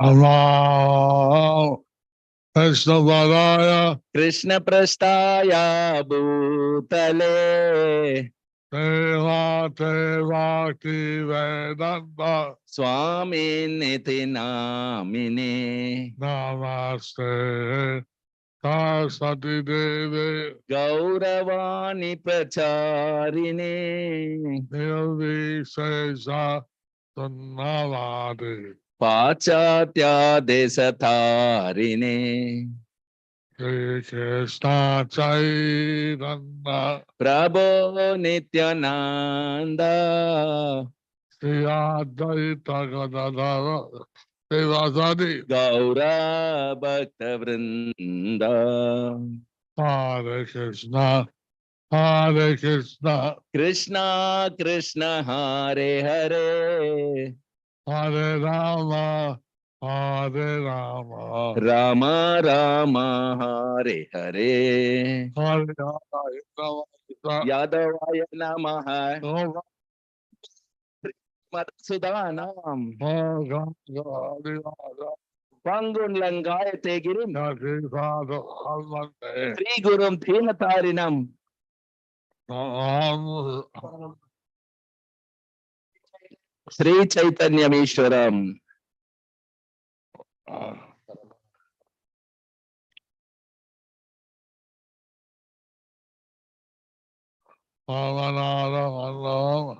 Allah Krishna Padaya Krishna Prasthaya Bhutale Deva Devaki Vedanta Swami Niti Namine Namaste Saraswati Devi Gauravani Pracharine Nirvishesha Sunnavadi Pachatya Desatarine Shri Krishna Chaitanya Prabhu Nityananda Shri Advaita Gadadhara Devasadi Gaura Bhakta Vrinda Hare Krishna Hare Krishna Krishna Krishna Hare Hare Hare Rama Hare Rama Rama Rama Hare Hare Hare Hare Yadavaya Namaha Hare Madsudanam Hare Pangun Langayate Girim Hare Sri Gurum Dhinatarinam Sri Caitanya Mishwaram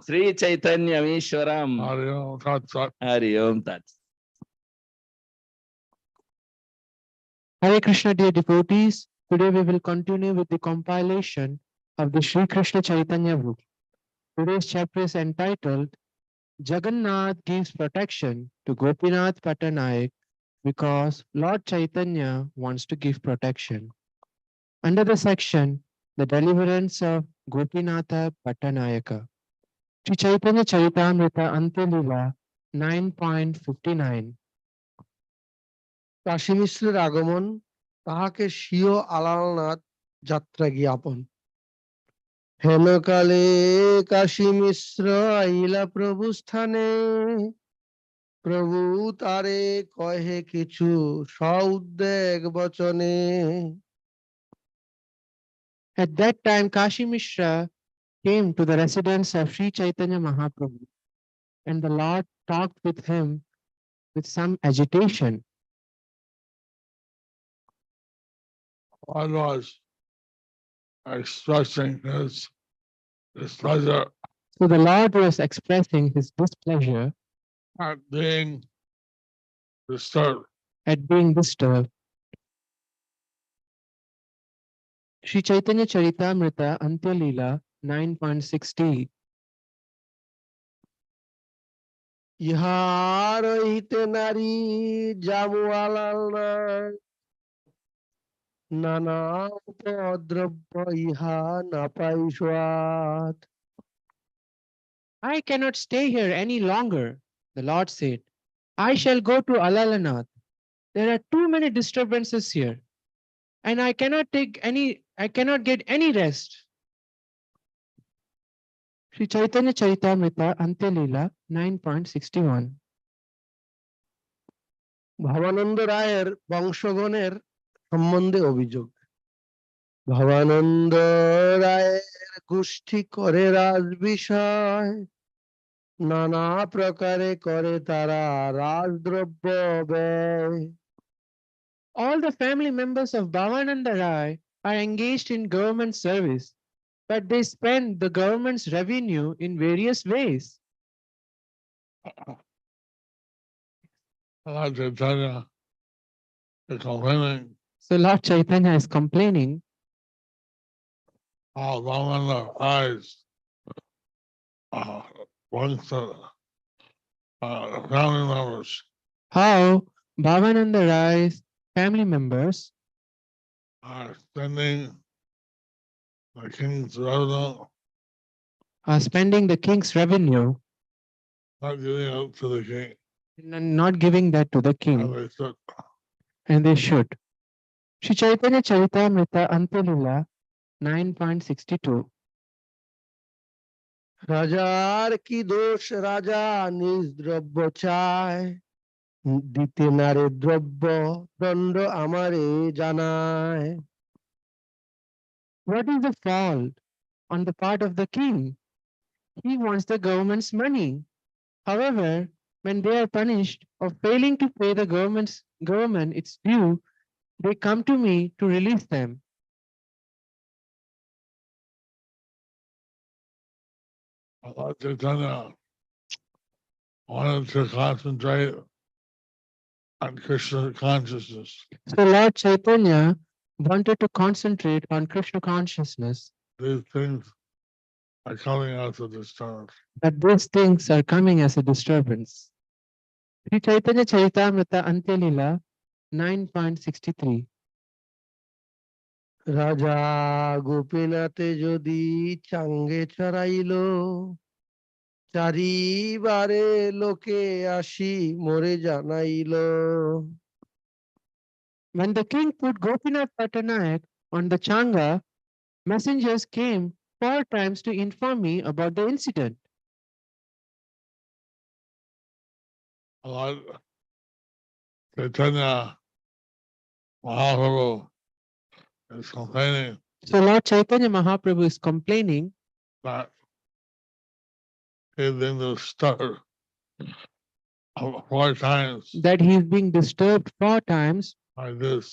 Sri Caitanya Mishwaram Hari Om Tat. Hare Krishna, dear devotees. Today we will continue with the compilation of the Sri Krishna Chaitanya book. Today's chapter is entitled Jagannātha gives protection to Gopīnātha Paṭṭanāyaka because Lord Chaitanya wants to give protection. Under the section, the deliverance of Gopīnātha Paṭṭanāyaka. Sri Chaitanya Charitamrita Antya-lila 9.59 Kashi মিশ্রের আগমন তাহাকে স্বীয় আলালনাথ যাত্রা জ্ঞাপন। হেনকালে কাশী মিশ্র আইলা প্রভু স্থানে, প্রভু তারে কহে কিছু সউদ্বেগ বচনে। At that time, Kashi Mishra came to the residence of Sri Chaitanya Mahaprabhu, and the Lord talked with him with some agitation. One was expressing his displeasure So the Lord was expressing his displeasure at being disturbed. Sri Chaitanya Charitamrita Antya-lila 9.60 ইহার হইতে নারী জামু আলালনাথ, নানা উপদ্রব্য ইহা না পাই স্বাদ। I cannot stay here any longer, the Lord said. I shall go to Alalanath. There are too many disturbances here, and I cannot get any rest. Sri Chaitanya Charitamrita Antya-lila 9.61 Bhabananda রায়ের বংশগণের সম্বন্ধে অভিযোগ। ভবানন্দ রায়ের গোষ্ঠী করে রাজ বিষয়, নানা প্রকারে করে তারা রাজদ্রব্য ব্যয়। All the family members of Bhavananda Rai are engaged in government service, but they spend the government's revenue in various ways. Lord Chaitanya is complaining So Lord Chaitanya is complaining how Bhavana eyes once family members how Bhavananda Rai's family members are spending the king's revenue spending the king's revenue not giving it to the king. and not giving that to the And king, they took and they should. Sri Chaitanya Charitamrita Antya-lila 9.62. রাজার কি দোষ, রাজা নিজ দ্রব্য চায়, দিতে নারে দ্রব্য, দণ্ড আমারে জানায়। What is the fault on the part of the king? He wants the government's money. However, when they are punished of failing to pay the government its due, they come to me to release them. Lord Chaitanya wanted to concentrate on Krishna consciousness. So Lord Chaitanya wanted to concentrate on Krishna consciousness, These things are coming as a disturbance. but these things are coming as a disturbance. Sri Chaitanya Charitamrita Antya-lila 9.63. রাজা গোপীনাথে যদি চাঙ্গে চড়াইল, চারিবারে লোকে আসি মোরে জানাইল। When the king put Gopīnātha Paṭṭanāyaka on the Changa, messengers came 4 times to inform me about the incident. Lord Chaitanya Mahaprabhu is complaining So Lord Chaitanya Mahaprabhu is complaining that he's been disturbed 4 times that he is being disturbed 4 times by this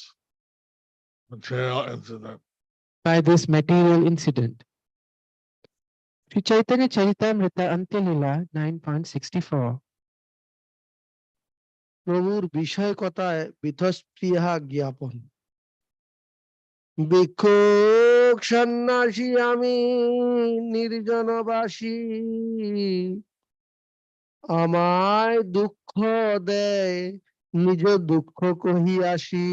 material incident. by this material incident. Sri Chaitanya Charitamrita Antya-lila 9.64. প্রভুর বিষয় কথায় বিতস্পৃহা জ্ঞাপন। ভিক্ষুক সন্ন্যাসী আমি নির্জনবাসী, আমায় দুঃখ দেয় নিজ দুঃখ কহিয়াসি।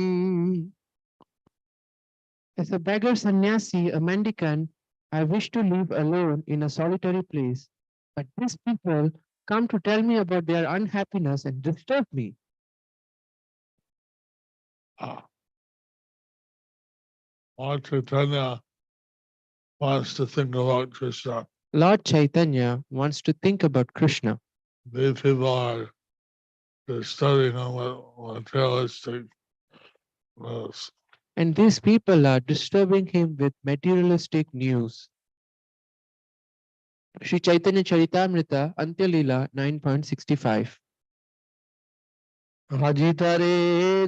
As a beggar sannyasi, a mendicant, I wish to live alone in a solitary place. But these people come to tell me about their unhappiness and disturb me. Lord Chaitanya wants to think about Krishna. Lord Chaitanya wants to think about Krishna. These people are disturbing him with materialistic news. And these people are disturbing him with materialistic news. Sri Chaitanya Charitamrita Antya-lila 9.65. আজি তারে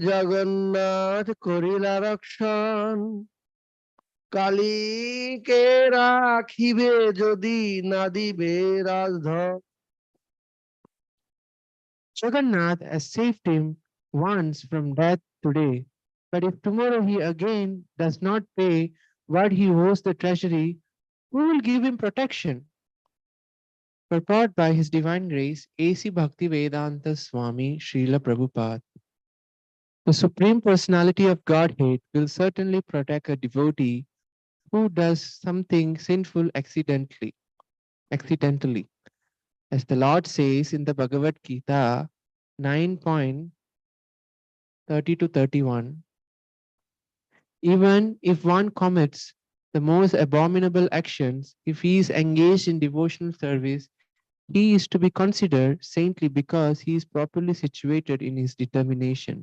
জগন্নাথ করিলা রক্ষণ, কালীকে রাখিবে যদি না দিবে Rajdhan. Jagannātha has saved him once from death today, but if tomorrow he again does not pay what he owes the treasury, who will give him protection? Purport by His Divine Grace, A.C. Bhaktivedanta Swami Srila Prabhupada. The Supreme Personality of Godhead will certainly protect a devotee who does something sinful accidentally. As the Lord says in the Bhagavad Gita 9.30-31, even if one commits the most abominable actions, if he is engaged in devotional service, he is to be considered saintly because he is properly situated in his determination.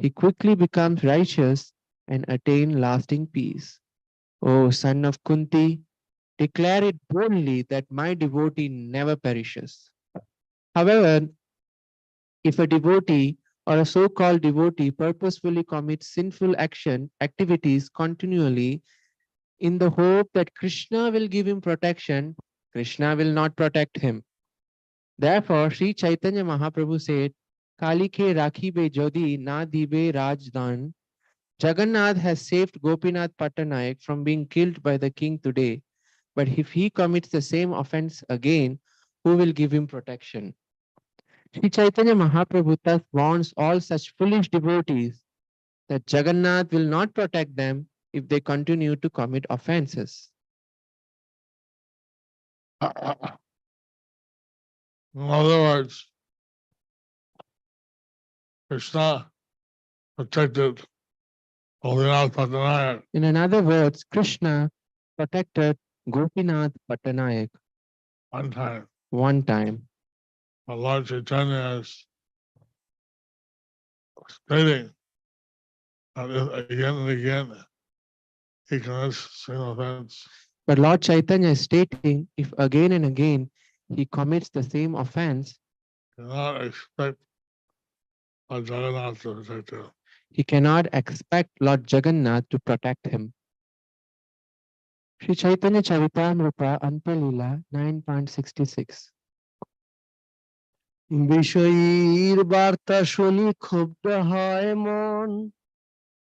He quickly becomes righteous and attain lasting peace. O son of Kunti, declare it boldly that my devotee never perishes. However, if a devotee or a so-called devotee purposefully commits sinful activities continually in the hope that Krishna will give him protection, Krishna will not protect him. Therefore, Sri Chaitanya Mahaprabhu said, Kalike rakhibe jodi na dibe rajdan. Jagannātha has saved Gopīnātha Paṭṭanāyaka from being killed by the king today. But if he commits the same offense again, who will give him protection? Sri Chaitanya Mahaprabhu thus warns all such foolish devotees that Jagannātha will not protect them if they continue to commit offenses. In other words, Krishna protected Gopīnātha Paṭṭanāyaka. In other words, Krishna protected Gopīnātha Paṭṭanāyaka One time. one time. But Lord Chaitanya is stating that again and again he commits same offense. But Lord Chaitanya is stating, if again and again he commits the same offense, Cannot expect Lord Jagannātha to protect him. he cannot expect Lord Jagannāth to protect him. Sri Chaitanya Charitamrita Antya-lila 9.66. বিষয়ীর বার্তা শুনি ক্ষুব্ধ হয় মন,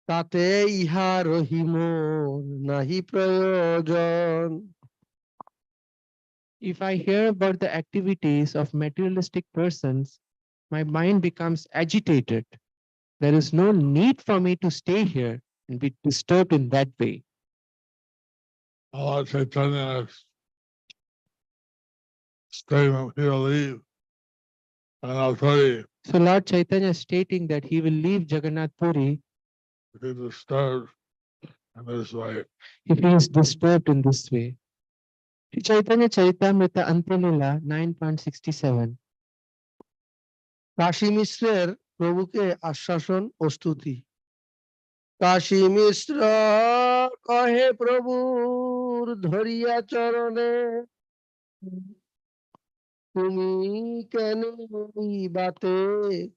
তাতে ইহা রহিমন নাহি প্রয়োজন। If I hear about the activities of materialistic persons, my mind becomes agitated. There is no need for me to stay here and be disturbed in that way. Lord Chaitanya is stating that he'll leave. And I'll tell you, So Lord Chaitanya is stating that he will leave Jagannath Puri if he's disturbed in this way. if he is disturbed in this way. Sri Chaitanya Charitamrita Antya-lila 9.67. Kashi মিশ্রের প্রভুকে আশ্বাসন ও স্তুতি। কাশী মিশ্র কহে প্রভুর ধরিয়া চরণে, তুমি কেন এই বাতে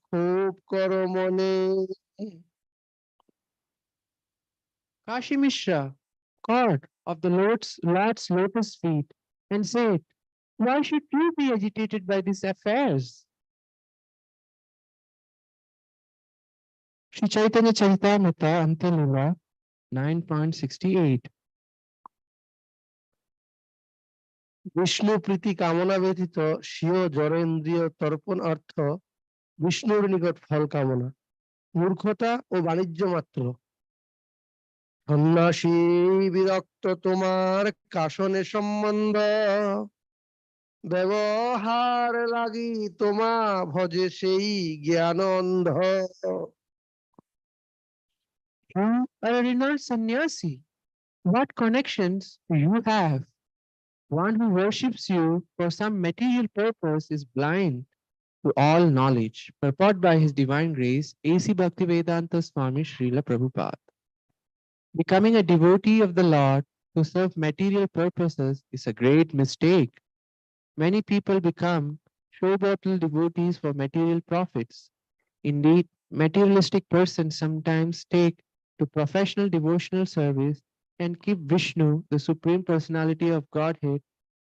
ক্ষোভ করো মনে। Kashi Mishra caught of the Lord's lotus feet and said, why should you be agitated by these affairs? Sri Chaitanya Charitamrita Antya-lila 9.68. Vishnu প্রীতি কামনা ব্যতীত স্বীয় জড়েন্দ্রিয় তর্পণ অর্থ বিষ্ণুর নিকট ফল কামনা, মূর্খতা ও বাণিজ্য মাত্র। সন্ন্যাসী বিরক্ত তোমার কাশনে সম্বন্ধ, ব্যবহার লাগি তোমা ভজে সেই জ্ঞান অন্ধ। You are a renowned sannyasi. What connections do you have? One who worships you for some material purpose is blind to all knowledge. Purport by His Divine Grace, A.C. Bhaktivedanta Swami Srila Prabhupada. Becoming a devotee of the Lord to serve material purposes is a great mistake. Many people become show-bottle devotees for material profits. Indeed, materialistic persons sometimes take to professional devotional service and keep Vishnu, the Supreme Personality of Godhead,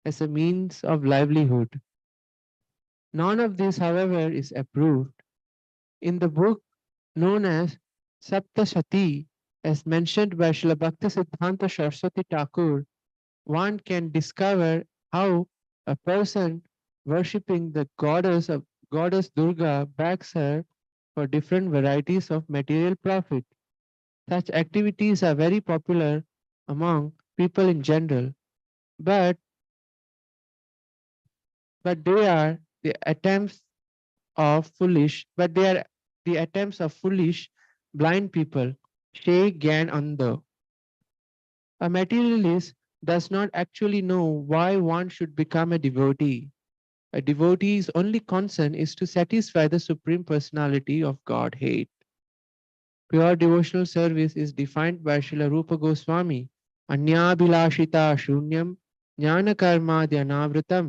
as a means of livelihood. None of this, however, is approved. In the book known as Saptashati, as mentioned by Srila Bhaktisiddhanta Saraswati Thakur, one can discover how a person worshipping the goddess Durga begs her for different varieties of material profit. Such activities are very popular among people in general, but they are the attempts of foolish blind people. Shay Gyan Andha. A materialist does not actually know why one should become a devotee. A devotee's only concern is to satisfy the Supreme Personality of Godhead. Pure devotional service is defined by Srila Rupa Goswami. Anyabhilashita shunyam jnana karma dhyanavritam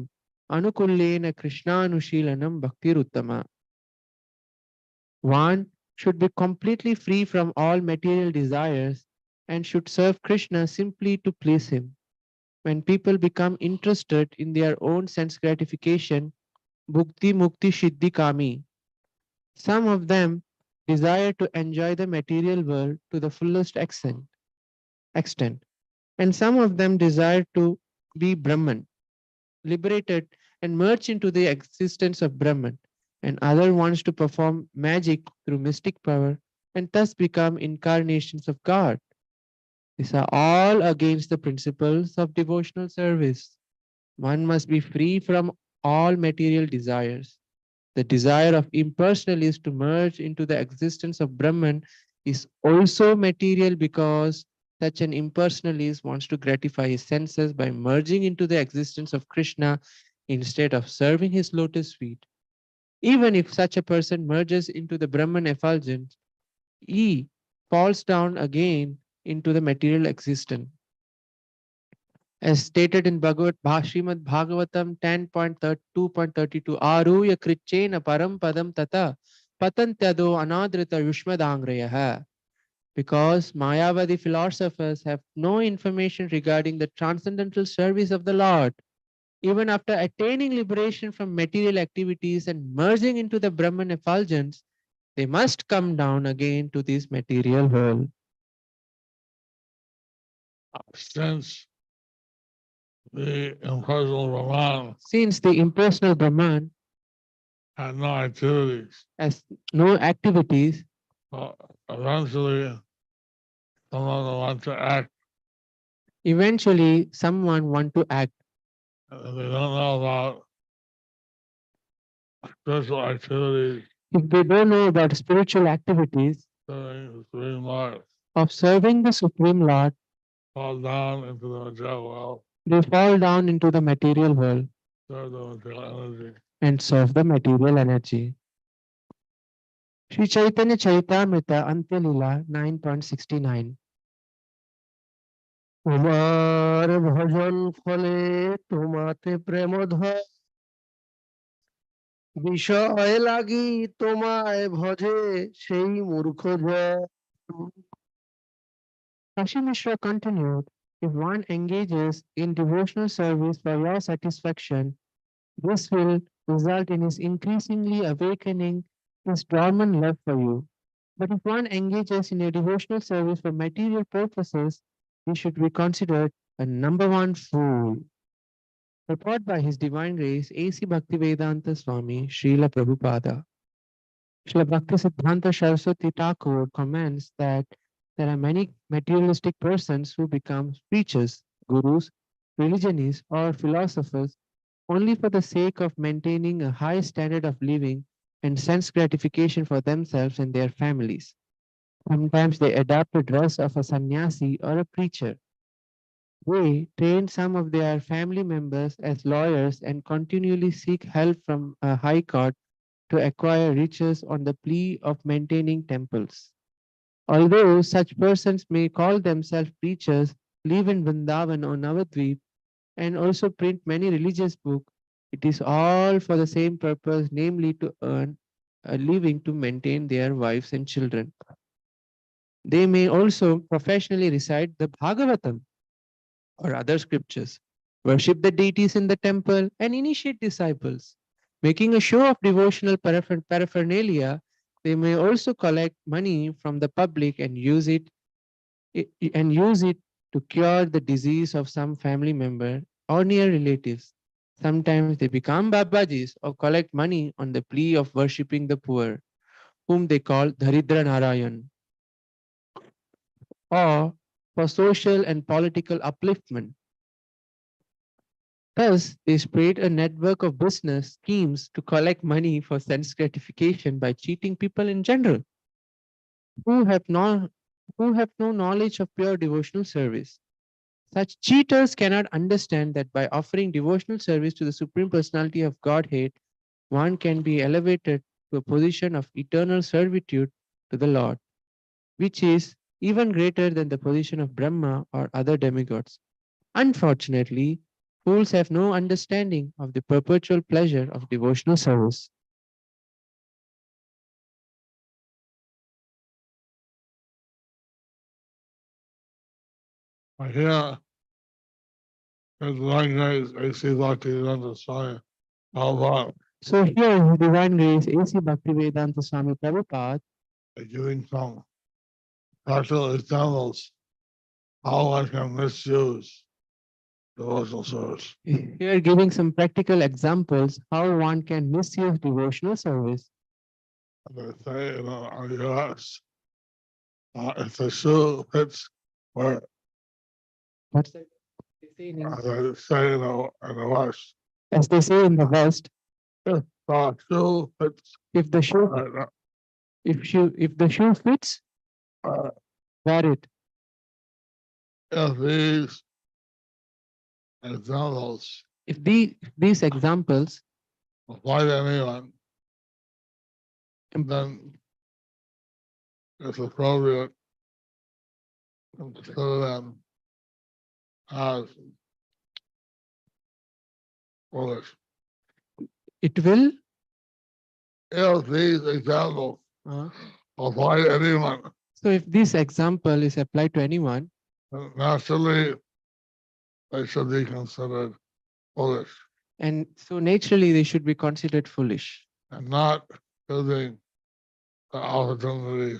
anukullena krishnanushilanam bhaktiruttama. One should be completely free from all material desires and should serve Krishna simply to please him. When people become interested in their own sense gratification, bhukti mukti siddhi kami, some of them desire to enjoy the material world to the fullest extent, and some of them desire to be Brahman, liberated and merge into the existence of Brahman, and other wants to perform magic through mystic power and thus become incarnations of God. These are all against the principles of devotional service. One must be free from all material desires. The desire of impersonalists to merge into the existence of Brahman is also material because such an impersonalist wants to gratify his senses by merging into the existence of Krishna instead of serving his lotus feet. Even if such a person merges into the Brahman effulgence, he falls down again into the material existence. As stated in Srimad Bhagavatam 10.2.32, Aruya Krichena Param Padam Tata Patantyado Anadrita Yushmadangrayaha. Because Mayavadi philosophers have no information regarding the transcendental service of the Lord, even after attaining liberation from material activities and merging into the Brahman effulgence, they must come down again to this material world. Since the impersonal Brahman Had no activities, has no activities, eventually someone will want to act, eventually someone want to act. and they don't know about spiritual activities, If they don't know about spiritual activities serving the Supreme Lord, of serving the Supreme Lord, fall down into the material world, they fall down into the material world serve the material energy. and serve the material energy. Sri Chaitanya Charitamrita Antya Lila 9.69. তোমার ভজন ফলে তোমাতে প্রেম ধর বিষয় লাগি তোমায় ভজে সেই মূর্খ জন। Kashi Mishra continued, if one engages in devotional service for your satisfaction, this will result in his increasingly awakening his dormant love for you. But if one engages in a devotional service for material purposes, he should be considered a number one fool. Purport by His Divine Grace A.C. Bhaktivedanta Swami Srila Prabhupada. Srila Bhaktisiddhanta Saraswati Thakur comments that there are many materialistic persons who become preachers, gurus, religionists, or philosophers only for the sake of maintaining a high standard of living and sense gratification for themselves and their families. Sometimes they adopt the dress of a sannyasi or a preacher. They train some of their family members as lawyers and continually seek help from a high court to acquire riches on the plea of maintaining temples. Although such persons may call themselves preachers, live in Vrindavan or Navadvip, and also print many religious books, it is all for the same purpose, namely to earn a living to maintain their wives and children. They may also professionally recite the Bhagavatam or other scriptures, worship the deities in the temple, and initiate disciples. Making a show of devotional paraphernalia, they may also collect money from the public and use it to cure the disease of some family member or near relatives. Sometimes they become Babajis or collect money on the plea of worshipping the poor, whom they call Dharidra Narayan, or for social and political upliftment. Thus, they spread a network of business schemes to collect money for sense gratification by cheating people in general who have no knowledge of pure devotional service. Such cheaters cannot understand that by offering devotional service to the Supreme Personality of Godhead, one can be elevated to a position of eternal servitude to the Lord, which is even greater than the position of Brahma or other demigods. Unfortunately, fools have no understanding of the perpetual pleasure of devotional service. I hear His Divine Grace A.C. Bhaktivedanta Swami Prabhupada So here, His Divine Grace A.C. Bhaktivedanta Swami Prabhupada giving some practical examples how one can misuse devotional service. here giving some practical examples how one can misuse devotional service. They say in the US, if the shoe fits where What's that? say in as I say in the West, as they say in the West, shoe fits, if the shoe if the shoe fits, uh, wear it. if these examples If these examples apply to anyone, then it's appropriate to consider them as foolish. it will If these examples uh, apply to anyone, so if this example is applied to anyone, then naturally they should be considered foolish and so naturally they should be considered foolish and not using the opportunity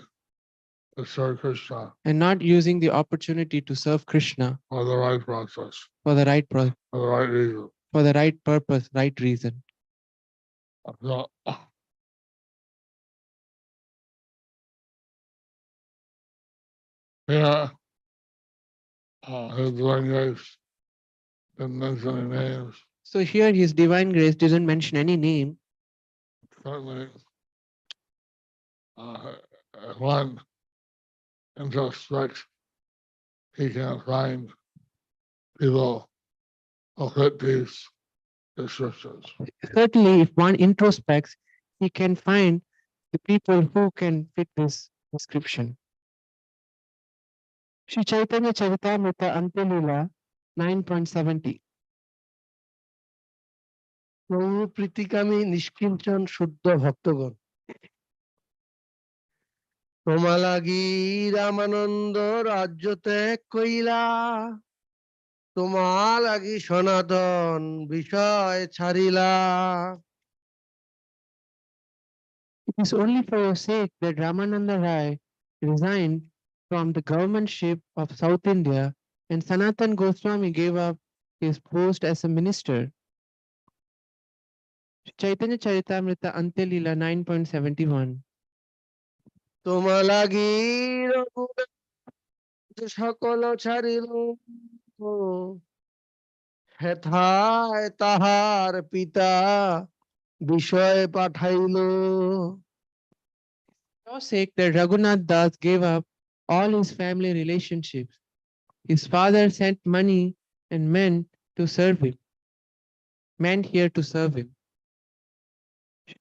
to serve Krishna and not using the opportunity to serve Krishna for the right process, for the right for the right reason. for the right purpose, right reason. So, yeah, his divine grace didn't mention any names. So here His Divine Grace didn't mention any name. Certainly, if one introspects, he can find people who fit these descriptions. Certainly, if one introspects, he can find the people who can fit this description. Sri Chaitanya Charitamrita Antya-lila 9.70. প্রভু প্রীতিকামী নিষ্কিঞ্চন শুদ্ধ ভক্তগণ, তোমা লাগি রামানন্দ রাজ্য ত্যাগ কইলা, তোমা লাগি সনাতন বিষয় ছাড়িলা। It is only for your sake that Ramananda Rai resigned from the governmentship of South India and Sanatan Goswami gave up his post as a minister. Chaitanya Charitamrita Antya-lila 9.71. তোমা লাগি রঘুনাথ সকল ছাড়িল, হেথায় তাহার পিতা বিষয় পাঠাইল। For your sake that Raghunath Das gave up all his family relationships. His father sent money and men to serve him, meant here to serve him.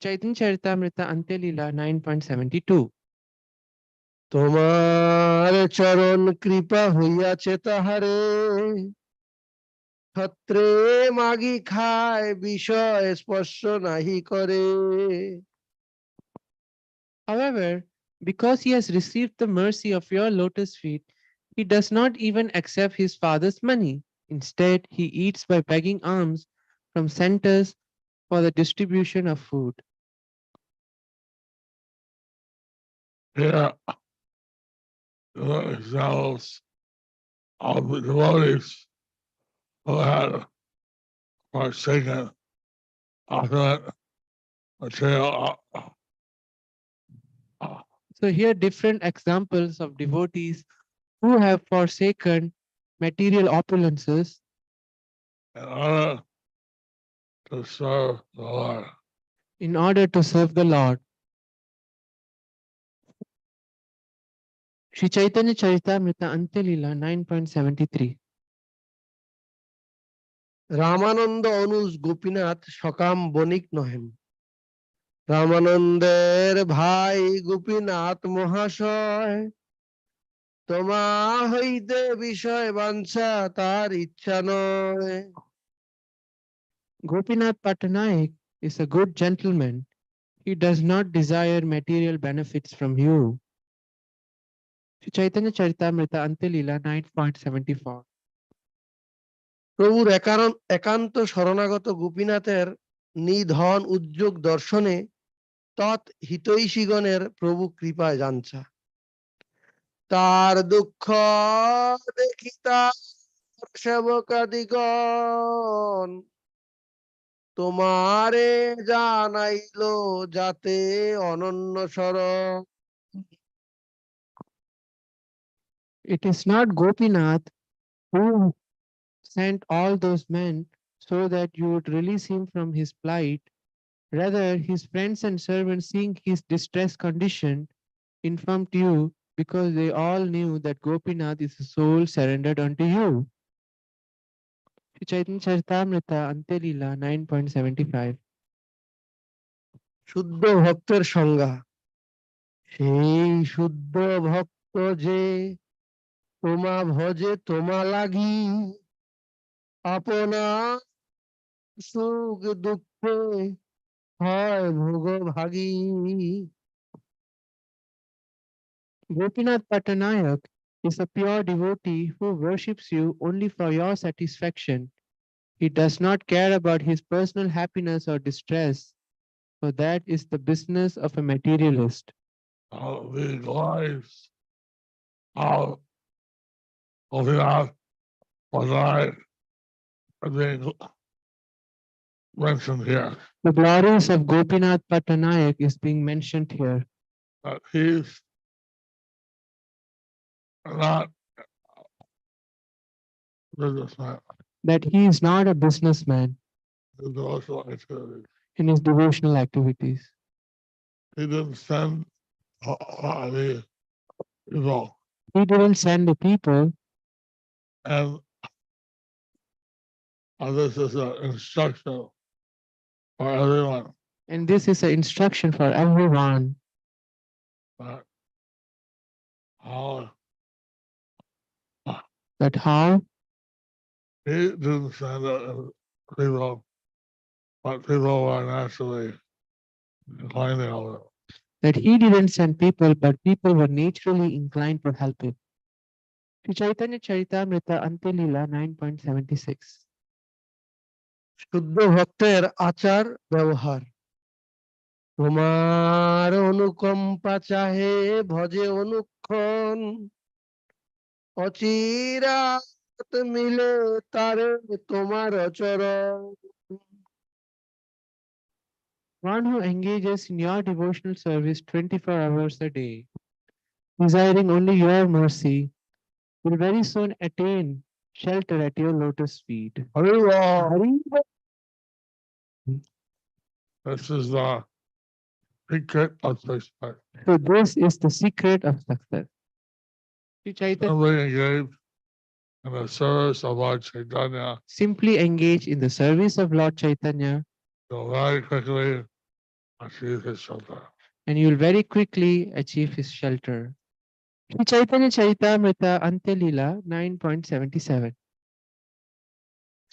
Chaitanya Charitamrita Antya-lila 9.72. তোমার চরণ কৃপা হইয়াছে তাহারে, ছত্রে মাগি খায় বিষয় স্পর্শ নাহি করে। However, because he has received the mercy of your lotus feet, he does not even accept his father's money. Instead, he eats by begging alms from centers for the distribution of food. Yeah, the examples of the devotees who had forsaken ultimate material. So here different examples of devotees who have forsaken material opulences In order to serve the Lord. in order to serve the Lord. Sri Chaitanya Charitamrita Antya-lila 9.73. Ramananda অনুজ গোপীনাথ সকাম বণিক নহেন, রামানন্দের ভাই গোপীনাথ মহাশয়, তোমা হইতে বিষয় বাঞ্ছা তার ইচ্ছা নয়। Gopīnātha Paṭṭanāyaka is a good gentleman. He does not desire material benefits from you. Sri Chaitanya Charitamrita Antya-lila 9.74. প্রভুর একান্ত শরণাগত গোপীনাথের নিধন উদ্যোগ দর্শনে তৎ হিতৈষীগণের প্রভু কৃপায় যাঞ্ছা, তার দুঃখ দেখিতা সেবকাদিগণ, তোমারে জানাইল যাতে অনন্য শরণ। It is not Gopīnātha who sent all those men so that you would release him from his plight. Rather, his friends and servants, seeing his distressed condition, informed you because they all knew that Gopinath is a soul surrendered unto you. Sri Chaitanya Charitamrita Antelila 9.75. শুদ্ধ ভক্তের সংজ্ঞা সেই শুদ্ধ ভক্ত যে তোমা ভজে তোমা লাগি আপনা সুখ দুঃখে হয় ভোগভাগী। Gopinath Paṭṭanāyaka is a pure devotee who worships you only for your satisfaction. He does not care about his personal happiness or distress, for that is the business of a materialist. The lives of Gopīnātha Paṭṭanāyaka are being mentioned here. The glories of Gopinath Paṭṭanāyaka is being mentioned here. That he's not a businessman. That he is not a businessman His devotional activities. in his devotional activities. He didn't send the people, He didn't send the people, and this is an instruction for everyone. and this is an instruction for everyone. That how That how he didn't send people, but people are naturally inclining of it. that he didn't send people, but people were naturally inclined to help him. Sri Chaitanya Charitamrita Antelila 9.76. শুদ্ধ ভক্তের আচার ব্যবহার তোমার অনুকম্পা চাহে ভজে অনুক্ষণ অচিরাত মিলে তারে তোমার চরণ। One who engages in your devotional service 24 hours a day, desiring only your mercy, will very soon attain shelter at your lotus feet. This is the secret of success. So this is the secret of success. Sri Chaitanya Simply engage in the service of Lord Caitanya. simply engage in the service of Lord Chaitanya, You'll very quickly achieve his shelter. and you will very quickly achieve his shelter. Sri Chaitanya Charitamrita Antelila 9.77.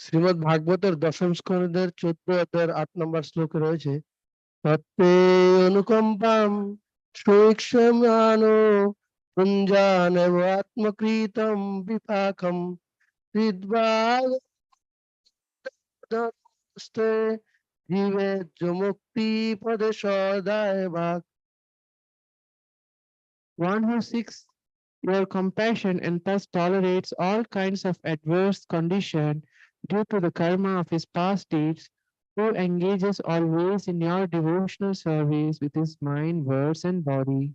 Shrimad ভাগবতের দশম স্কন্ধের 14 অধ্যায়ের 8 নম্বর শ্লোকে রয়েছে তত্তে অনুকম্পাম সৈক্ষ্যমানো পুঞ্জানেব আত্মকৃতম বিপাকম হৃদ্বাদস্তে জীবে মুক্তি পদে সদায় ভাগ। One who seeks your compassion and thus tolerates all kinds of adverse condition due to the karma of his past deeds, who engages always in your devotional service with his mind, words, and body,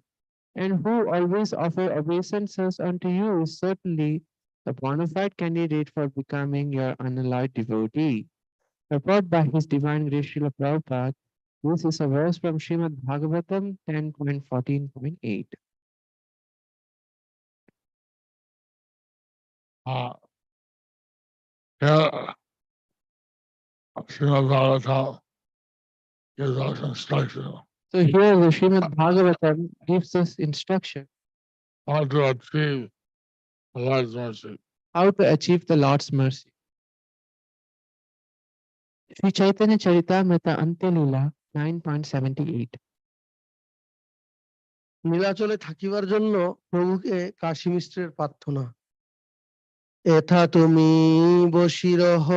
and who always offer obeisances unto you is certainly the bona fide candidate for becoming your unalloyed devotee. Purport by His Divine Grace Srila Prabhupada. This is a verse from Srimad Bhagavatam 10.14.8. Here, Srimad Bhagavatam gives us instruction So here the Srimad Bhagavatam gives us instruction how to achieve the Lord's mercy. how to achieve the Lord's mercy. Sri Chaitanya Charitamrita Antelila 9.78. নীলাচলে থাকিবার জন্য প্রভুকে কাশী মিশ্রের প্রার্থনা এথা তুমি বসি রহ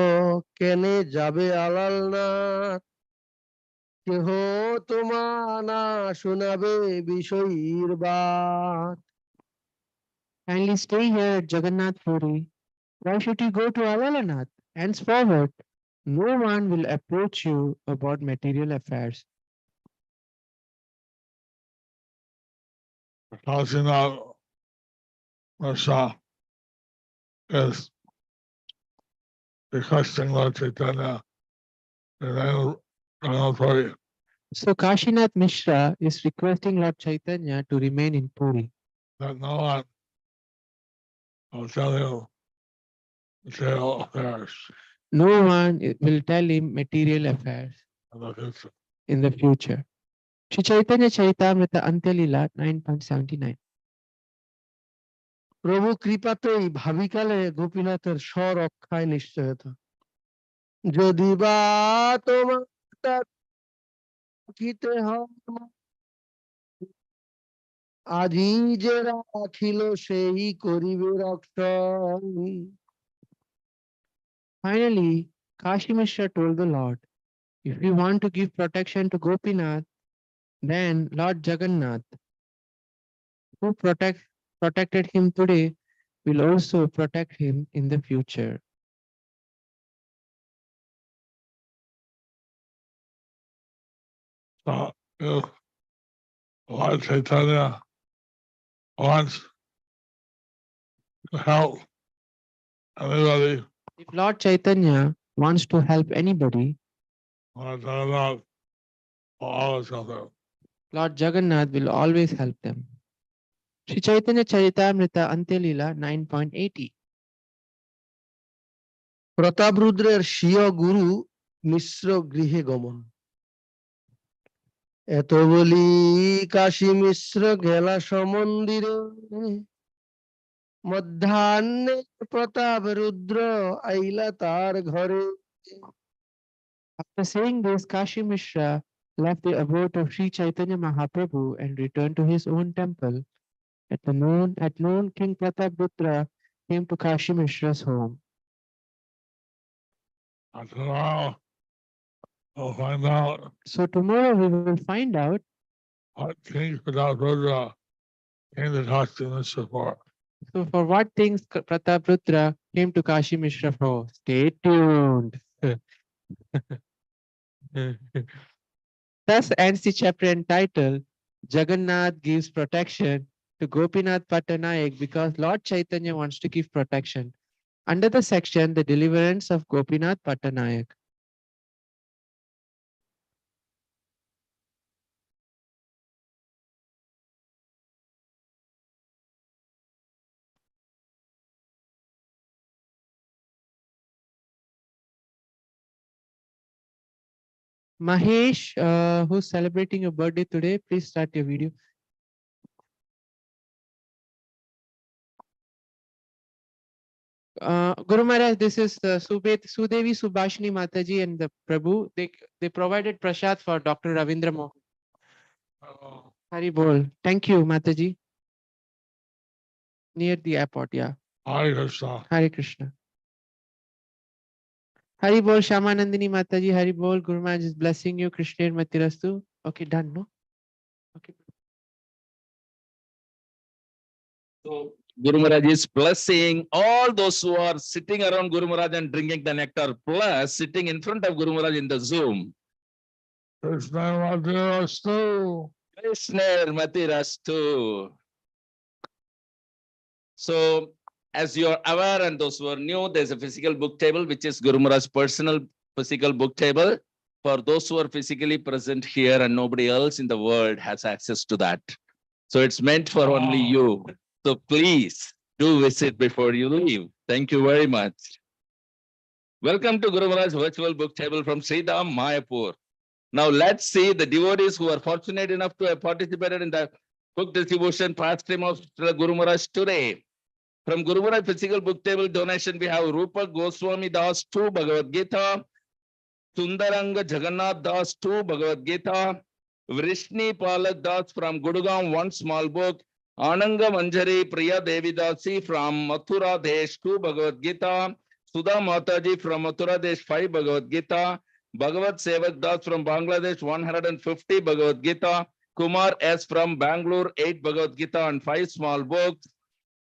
কেনে যাবে আলালনাথ কেহ তোমা না শোনাবে বিষয়ীর Baat. Kindly stay here at Jagannātha Puri. Why should you go to Alalanath? Henceforward, no one will approach you about material affairs. Paṭṭanāyaka is requesting Lord Chaitanya to remain Puri. So Kashinath Mishra is requesting Lord Chaitanya to remain in Puri. That no one will tell you material affairs No one will tell him material affairs in the future. in the future. Shri Chaitanya Charitamrita Antyalila 9.79. প্রভু কৃপাতেই ভাবিকালে গোপীনাথের স্বরক্ষায় নিশ্চয়তা যদি বা তোমার রাখিতে হয় আজি যে রাখিল সেই করিবে রক্ষণ। Finally, Kashi Mishra told the Lord, if you want to give protection to Gopinath, then Lord Jagannātha, who protected him today, will also protect him in the future. So if Lord Chaitanya wants to help anybody, If Lord Chaitanya wants to help anybody, Lord Jagannath will always help them. Lord Jagannath will always help them. Shri Chaitanya Charitamrita Antyalila 9.80. প্রতাপরুদ্রের স্বীয় গুরু মিশ্র গৃহে গমন এত বলি কাশী মিশ্র গেলা সমন্দিরে মধ্যাহ্নে প্রতাপ রুদ্র আইলা তার ঘরে। After saying this, Kashi Mishra left the abode of Sri Chaitanya Mahaprabhu and returned to his own temple. At noon, King Prataprudra came to Kashi Mishra's home. And tomorrow we'll find out So tomorrow we will find out what King Pratapudra came to talk to Mr. for. so for what things Prataprudra came to Kashi Mishra for. Stay tuned. Thus ends the chapter entitled Jagannath gives protection to Gopīnātha Paṭṭanāyaka because Lord Chaitanya wants to give protection. Under the section, the deliverance of Gopīnātha Paṭṭanāyaka. Mahesh, who's celebrating your birthday today, please start your video. Guru Maharaj, this is Sudevi Subhashini Mataji and the Prabhu. They provided prasad for Dr. Ravindra Mohan. Hari Bol. Thank you, Mataji. Near the airport, yeah. Hare Krishna. Hare Krishna. Hari Bol, Shamanandini Mataji. Hari Bol. Guru Maharaj is blessing you. Krishna Matirastu. Okay, done, no? Okay. So Guru Maharaj is blessing all those who are sitting around Guru Maharaj and drinking the nectar, plus sitting in front of Guru Maharaj in the Zoom. Krishna Matirastu. Krishna Matirastu. So, as you are aware, and those who are new, there's a physical book table, which is Guru Maharaj's personal physical book table. For those who are physically present here and nobody else in the world has access to that. So it's meant for only you. So please do visit before you leave. Thank you very much. Welcome to Guru Maharaj's virtual book table from Sridham, Mayapur. Now let's see the devotees who are fortunate enough to have participated in the book distribution pastime of Guru Maharaj today. From Guru Maharaj physical book table donation, we have Rupa Goswami Das 2 Bhagavad Gita, Sundaranga Jagannath Das 2 Bhagavad Gita, Vrishni Palak Das from Gurgaon 1 small book, Ananga Manjari Priya Devidasi from Mathura Desh 2 Bhagavad Gita, Sudha Mataji from Mathura Desh 5 Bhagavad Gita, Bhagavad Sevak Das from Bangladesh 150 Bhagavad Gita, Kumar S from Bangalore 8 Bhagavad Gita and 5 small books,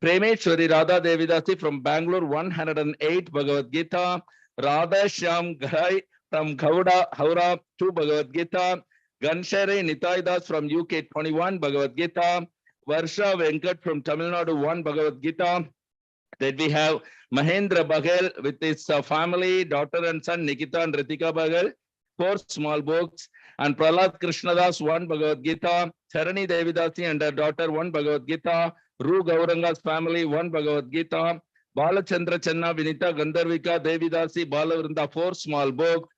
Premeshwari Radha Devidasi from Bangalore 108 Bhagavad Gita, Radha Shyam Ghai from Howrah 2 Bhagavad Gita, Ganshare Nitai Das from UK 21 Bhagavad Gita, Varsha Venkat from Tamil Nadu 1 Bhagavad Gita, Then we have Mahendra Baghel with his family, daughter and son Nikita and Ritika Baghel, 4 small books, and Prahlad Krishnadas, 1 Bhagavad Gita, Charani Devidasi and her daughter, 1 Bhagavad Gita, Ru Gauranga's family, 1 Bhagavad Gita, Balachandra Channa, Vinita Gandharvika, Devidasi, Balavrinda, 4 small books,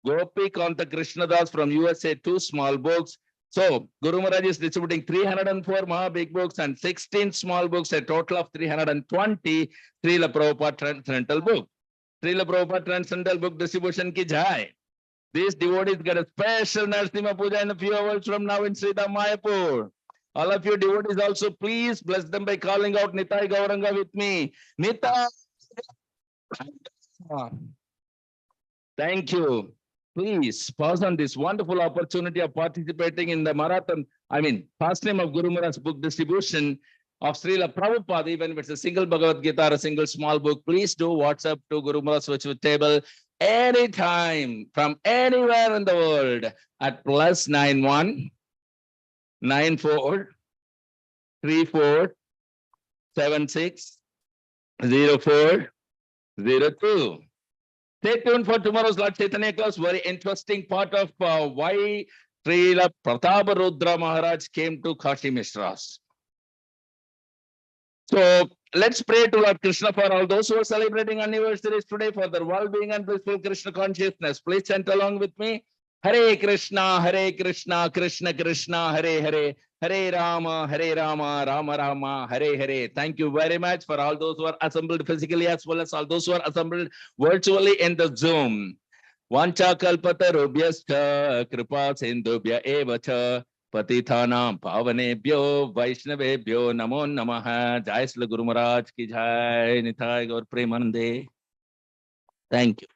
Gopīnātha Krishnadas from USA, 2 small books. So Guru Maharaj is distributing 304 Maha big books and 16 small books, a total of 320 Srila Prabhupada Transcendental book. Srila Prabhupada Transcendental book distribution ki jai. These devotees get a special Narasimha Puja in a few hours from now in Sridham Mayapur. All of you devotees also, please bless them by calling out Nitai Gauranga with me. Nitai. Thank you. Please pause on this wonderful opportunity of participating in the marathon, pastime of Guru Maharaj's book distribution of Srila Prabhupada, even if it's a single Bhagavad Gita or a single small book. Please do WhatsApp to Guru Maharaj's virtual table anytime from anywhere in the world at +91 94 34 76 04 02. Stay tuned for tomorrow's Lord Caitanya class. Very interesting part of why Srila Prataparudra Maharaj came to Kashi Mishras. So let's pray to Lord Krishna for all those who are celebrating anniversaries today, for their well-being and blissful Krishna consciousness. Please chant along with me. Hare Krishna, Krishna Krishna, Hare Hare, Hare Rama, Rama Rama, Hare Hare. Thank you very much for all those who are assembled physically as well as all those who are assembled virtually in the Zoom. Vancha kalpatarubhyascha kripa sindubhya evacha patithanam pavanebhyo vaishnavebhyo namo namaha. Jai Srila Guru Maharaj ki jai. Nitai Gaur Premanande. Thank you.